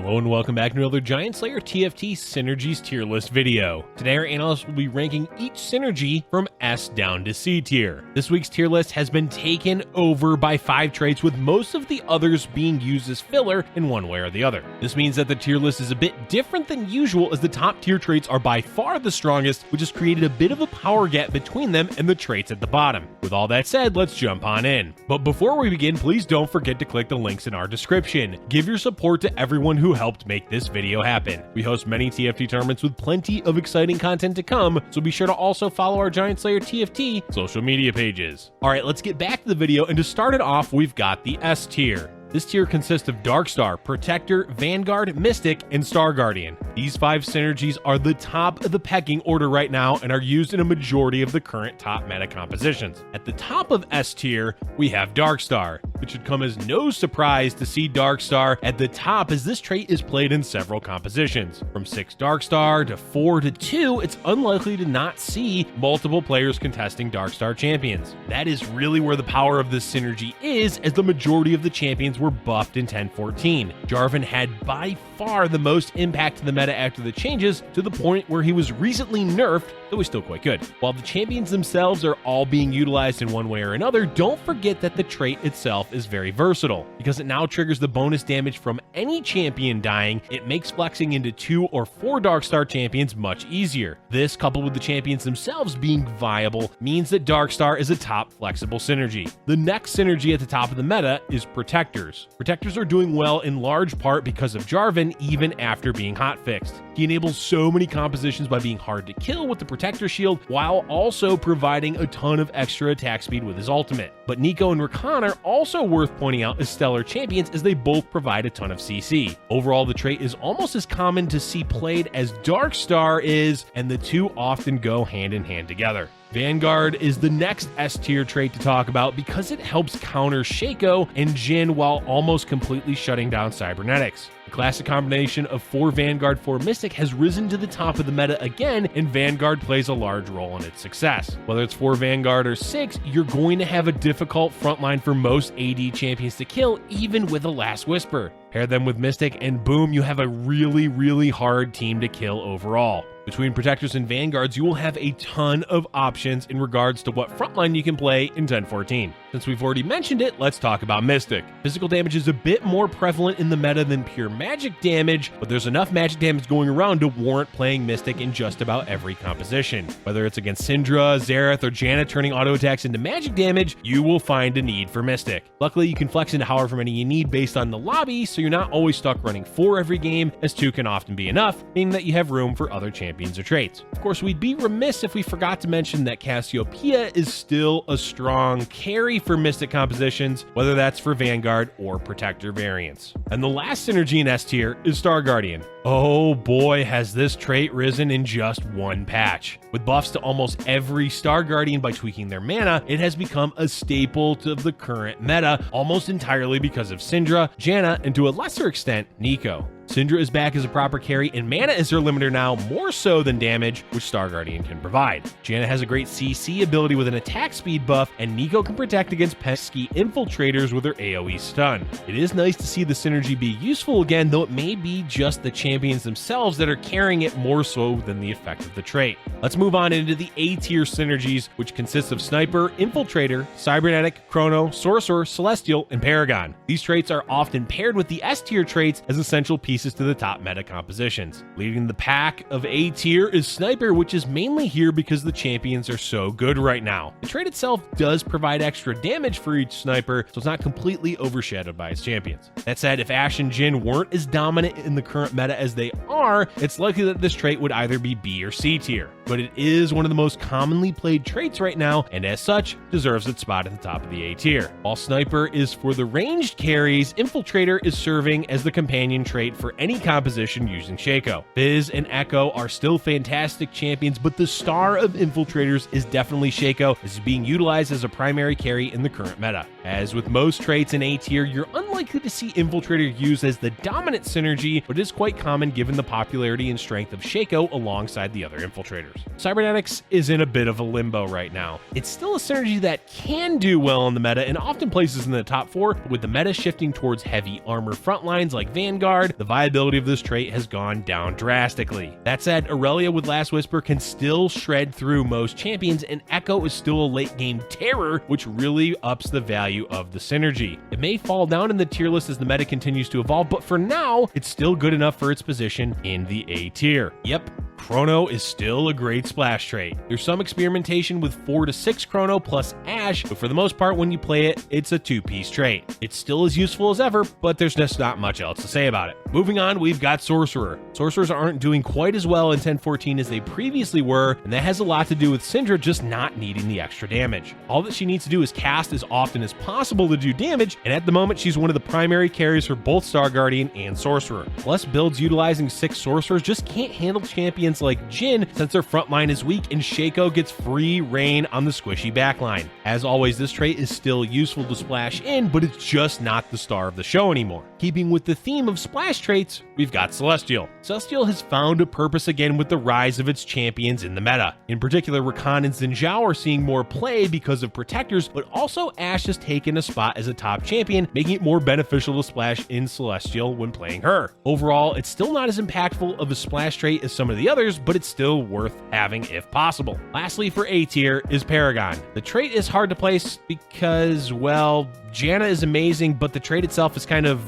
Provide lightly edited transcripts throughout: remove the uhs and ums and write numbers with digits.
Hello and welcome back to another Giant Slayer TFT Synergies tier list video. Today our analysts will be ranking each synergy from S down to C tier. This week's tier list has been taken over by 5 traits, with most of the others being used as filler in one way or the other. This means that the tier list is a bit different than usual, as the top tier traits are by far the strongest, which has created a bit of a power gap between them and the traits at the bottom. With all that said, let's jump on in. But before we begin, please don't forget to click the links in our description. Give your support to everyone who helped make this video happen. We host many TFT tournaments with plenty of exciting content to come, so be sure to also follow our Giant Slayer TFT social media pages. Alright, let's get back to the video, and to start it off, we've got the S tier. This tier consists of Darkstar, Protector, Vanguard, Mystic, and Star Guardian. These 5 synergies are the top of the pecking order right now and are used in a majority of the current top meta compositions. At the top of S tier, we have Darkstar. It should come as no surprise to see Darkstar at the top, as this trait is played in several compositions. From 6 Darkstar to 4 to 2, it's unlikely to not see multiple players contesting Darkstar champions. That is really where the power of this synergy is, as the majority of the champions were buffed in 1014. Jarvan had by far the most impact to the meta after the changes, to the point where he was recently nerfed, though he's still quite good. While the champions themselves are all being utilized in one way or another, don't forget that the trait itself is very versatile. Because it now triggers the bonus damage from any champion dying, it makes flexing into 2 or 4 Darkstar champions much easier. This, coupled with the champions themselves being viable, means that Darkstar is a top flexible synergy. The next synergy at the top of the meta is Protectors. Protectors are doing well in large part because of Jarvan, even after being hotfixed. He enables so many compositions by being hard to kill with the Protector shield, while also providing a ton of extra attack speed with his ultimate. But Nico and Rakan are also worth pointing out as stellar champions, as they both provide a ton of CC. Overall, the trait is almost as common to see played as Darkstar is, and the two often go hand in hand together. Vanguard is the next S tier trait to talk about because it helps counter Shaco and Jhin while almost completely shutting down Cybernetics. The classic combination of 4 Vanguard, 4 Mystic has risen to the top of the meta again, and Vanguard plays a large role in its success. Whether it's 4 Vanguard or 6, you're going to have a difficult frontline for most AD champions to kill, even with a Last Whisper. Pair them with Mystic and boom, you have a really hard team to kill overall. Between Protectors and Vanguards, you will have a ton of options in regards to what frontline you can play in 1014. Since we've already mentioned it, let's talk about Mystic. Physical damage is a bit more prevalent in the meta than pure magic damage, but there's enough magic damage going around to warrant playing Mystic in just about every composition. Whether it's against Syndra, Xerath, or Janna turning auto attacks into magic damage, you will find a need for Mystic. Luckily, you can flex into however many you need based on the lobby, so you're not always stuck running 4 every game, as 2 can often be enough, meaning that you have room for other champions or traits. Of course, we'd be remiss if we forgot to mention that Cassiopeia is still a strong carry for Mystic compositions, whether that's for Vanguard or Protector variants. And the last synergy in S tier is Star Guardian. Oh boy, has this trait risen in just one patch. With buffs to almost every Star Guardian by tweaking their mana, it has become a staple to the current meta, almost entirely because of Syndra, Janna, and to a lesser extent, Nico. Syndra is back as a proper carry, and mana is her limiter now, more so than damage, which Star Guardian can provide. Janna has a great CC ability with an attack speed buff, and Nico can protect against pesky infiltrators with her AoE stun. It is nice to see the synergy be useful again, though it may be just the champions themselves that are carrying it more so than the effect of the trait. Let's move on into the A tier synergies, which consists of Sniper, Infiltrator, Cybernetic, Chrono, Sorcerer, Celestial, and Paragon. These traits are often paired with the S tier traits as essential pieces to the top meta compositions. Leading the pack of A tier is Sniper, which is mainly here because the champions are so good right now. The trait itself does provide extra damage for each Sniper, so it's not completely overshadowed by its champions. That said, if Ashe and Jhin weren't as dominant in the current meta as they are, it's likely that this trait would either be B or C tier. But it is one of the most commonly played traits right now, and as such, deserves its spot at the top of the A tier. While Sniper is for the ranged carries, Infiltrator is serving as the companion trait for any composition using Shaco. Fizz and Echo are still fantastic champions, but the star of Infiltrators is definitely Shaco, as is being utilized as a primary carry in the current meta. As with most traits in A tier, you're unlikely likely to see Infiltrator used as the dominant synergy, but is quite common given the popularity and strength of Shaco alongside the other Infiltrators. Cybernetics is in a bit of a limbo right now. It's still a synergy that can do well in the meta and often places in the top 4, but with the meta shifting towards heavy armor frontlines like Vanguard, the viability of this trait has gone down drastically. That said, Aurelia with Last Whisper can still shred through most champions, and Echo is still a late game terror, which really ups the value of the synergy. It may fall down in the tier list as the meta continues to evolve, but for now, it's still good enough for its position in the A tier. Yep, Chrono is still a great splash trait. There's some experimentation with 4 to 6 Chrono plus Ash, but for the most part when you play it, it's a 2-piece trait. It's still as useful as ever, but there's just not much else to say about it. Moving on, we've got Sorcerer. Sorcerers aren't doing quite as well in 1014 as they previously were, and that has a lot to do with Syndra just not needing the extra damage. All that she needs to do is cast as often as possible to do damage, and at the moment she's one of the primary carries for both Star Guardian and Sorcerer. Plus, builds utilizing 6 Sorcerers just can't handle champions like Jhin since their front line is weak and Shaco gets free reign on the squishy backline. As always, this trait is still useful to splash in, but it's just not the star of the show anymore. Keeping with the theme of splash traits, we've got Celestial. Celestial has found a purpose again with the rise of its champions in the meta. In particular, Rakan and Xin Zhao are seeing more play because of protectors, but also Ashe has taken a spot as a top champion, making it more beneficial to splash in Celestial when playing her. Overall, it's still not as impactful of a splash trait as some of the others, but it's still worth having if possible. Lastly, for A tier is Paragon. The trait is hard to place because, well, Janna is amazing, but the trait itself is kind of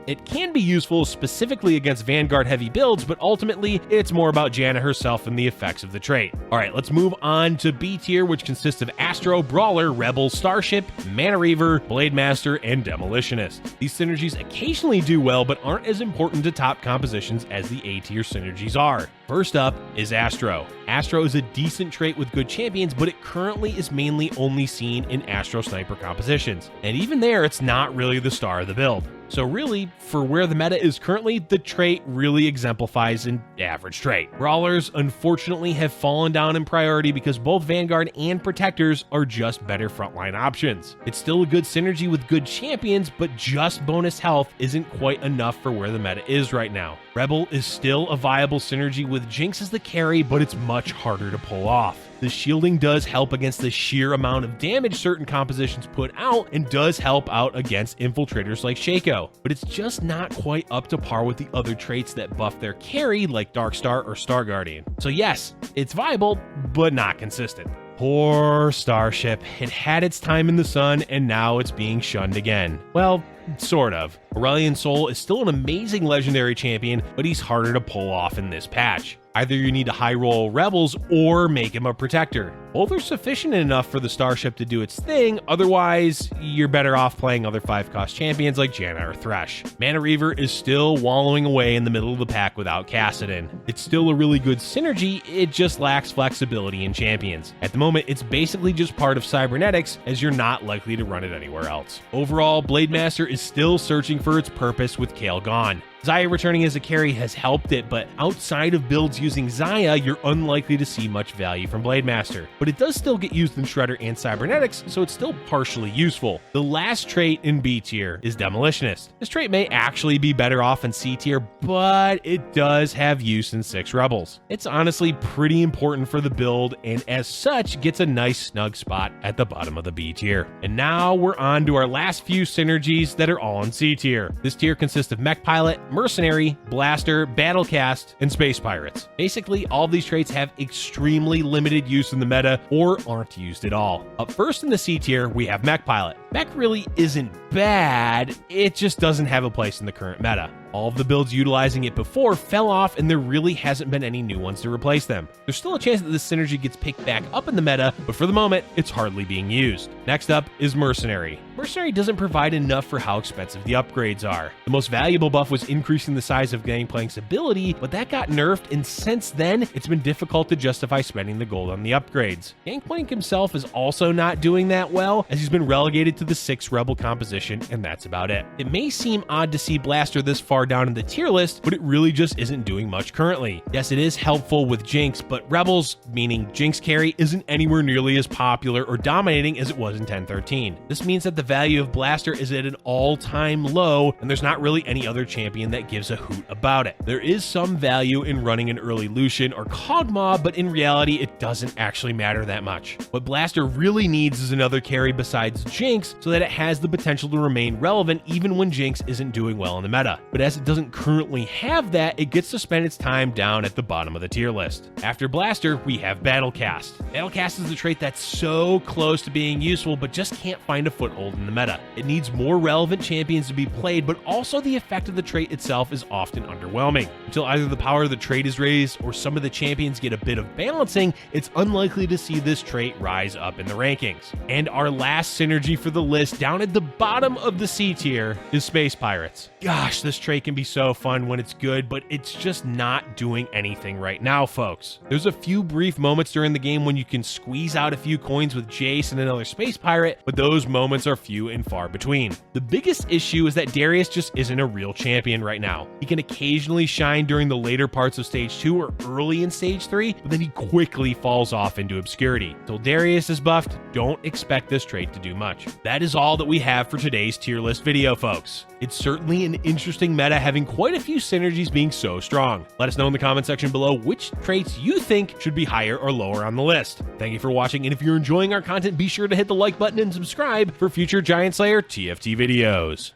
It can be useful specifically against Vanguard heavy builds, but ultimately it's more about Janna herself and the effects of the trait. Alright, let's move on to B tier, which consists of Astro, Brawler, Rebel, Starship, Mana Reaver, Blade Master, and Demolitionist. These synergies occasionally do well, but aren't as important to top compositions as the A tier synergies are. First up is Astro. Astro is a decent trait with good champions, but it currently is mainly only seen in Astro Sniper compositions. And even there, it's not really the star of the build. So really, for where the meta is currently, the trait really exemplifies an average trait. Brawlers, unfortunately, have fallen down in priority because both Vanguard and Protectors are just better frontline options. It's still a good synergy with good champions, but just bonus health isn't quite enough for where the meta is right now. Rebel is still a viable synergy with Jinx as the carry, but it's much harder to pull off. The shielding does help against the sheer amount of damage certain compositions put out and does help out against infiltrators like Shaco, but it's just not quite up to par with the other traits that buff their carry like Darkstar or Star Guardian. So yes, it's viable, but not consistent. Poor Starship. It had its time in the sun and now it's being shunned again. Well, sort of. Aurelion Sol is still an amazing legendary champion, but he's harder to pull off in this patch. Either you need to high roll Rebels or make him a Protector. Both are sufficient enough for the Starship to do its thing, otherwise you're better off playing other 5-cost champions like Janna or Thresh. Mana Reaver is still wallowing away in the middle of the pack without Kassadin. It's still a really good synergy, it just lacks flexibility in champions. At the moment, it's basically just part of Cybernetics, as you're not likely to run it anywhere else. Overall, Blade Master is still searching for its purpose with Kayle gone. Xayah returning as a carry has helped it, but outside of builds using Xayah, you're unlikely to see much value from Blade Master. But it does still get used in Shredder and Cybernetics, so it's still partially useful. The last trait in B tier is Demolitionist. This trait may actually be better off in C tier, but it does have use in 6 Rebels. It's honestly pretty important for the build, and as such, gets a nice snug spot at the bottom of the B tier. And now we're on to our last few synergies that are all in C tier. This tier consists of Mech-Pilot, Mercenary, Blaster, Battlecast, and Space Pirates. Basically, all of these traits have extremely limited use in the meta or aren't used at all. Up first in the C tier, we have Mech-Pilot. Mech really isn't bad, it just doesn't have a place in the current meta. All of the builds utilizing it before fell off and there really hasn't been any new ones to replace them. There's still a chance that this synergy gets picked back up in the meta, but for the moment, it's hardly being used. Next up is Mercenary. Mercenary doesn't provide enough for how expensive the upgrades are. The most valuable buff was increasing the size of Gangplank's ability, but that got nerfed, and since then, it's been difficult to justify spending the gold on the upgrades. Gangplank himself is also not doing that well, as he's been relegated to the 6 Rebel composition, and that's about it. It may seem odd to see Blaster this far far down in the tier list, but it really just isn't doing much currently. Yes, it is helpful with Jinx, but Rebels, meaning Jinx carry, isn't anywhere nearly as popular or dominating as it was in 1013. This means that the value of Blaster is at an all-time low, and there's not really any other champion that gives a hoot about it. There is some value in running an early Lucian or Kog'Maw, but in reality, it doesn't actually matter that much. What Blaster really needs is another carry besides Jinx, so that it has the potential to remain relevant even when Jinx isn't doing well in the meta. But as it doesn't currently have that, it gets to spend its time down at the bottom of the tier list. After Blaster, we have Battlecast. Battlecast is the trait that's so close to being useful, but just can't find a foothold in the meta. It needs more relevant champions to be played, but also the effect of the trait itself is often underwhelming. Until either the power of the trait is raised or some of the champions get a bit of balancing, it's unlikely to see this trait rise up in the rankings. And our last synergy for the list, down at the bottom of the C tier, is Space Pirates. Gosh, this trait can be so fun when it's good, but it's just not doing anything right now, folks. There's a few brief moments during the game when you can squeeze out a few coins with Jace and another Space Pirate, but those moments are few and far between. The biggest issue is that Darius just isn't a real champion right now. He can occasionally shine during the later parts of Stage 2 or early in Stage 3, but then he quickly falls off into obscurity. Till Darius is buffed, don't expect this trait to do much. That is all that we have for today's tier list video, folks. It's certainly an interesting meta, having quite a few synergies being so strong. Let us know in the comment section below which traits you think should be higher or lower on the list. Thank you for watching, and if you're enjoying our content, be sure to hit the like button and subscribe for future Giant Slayer TFT videos.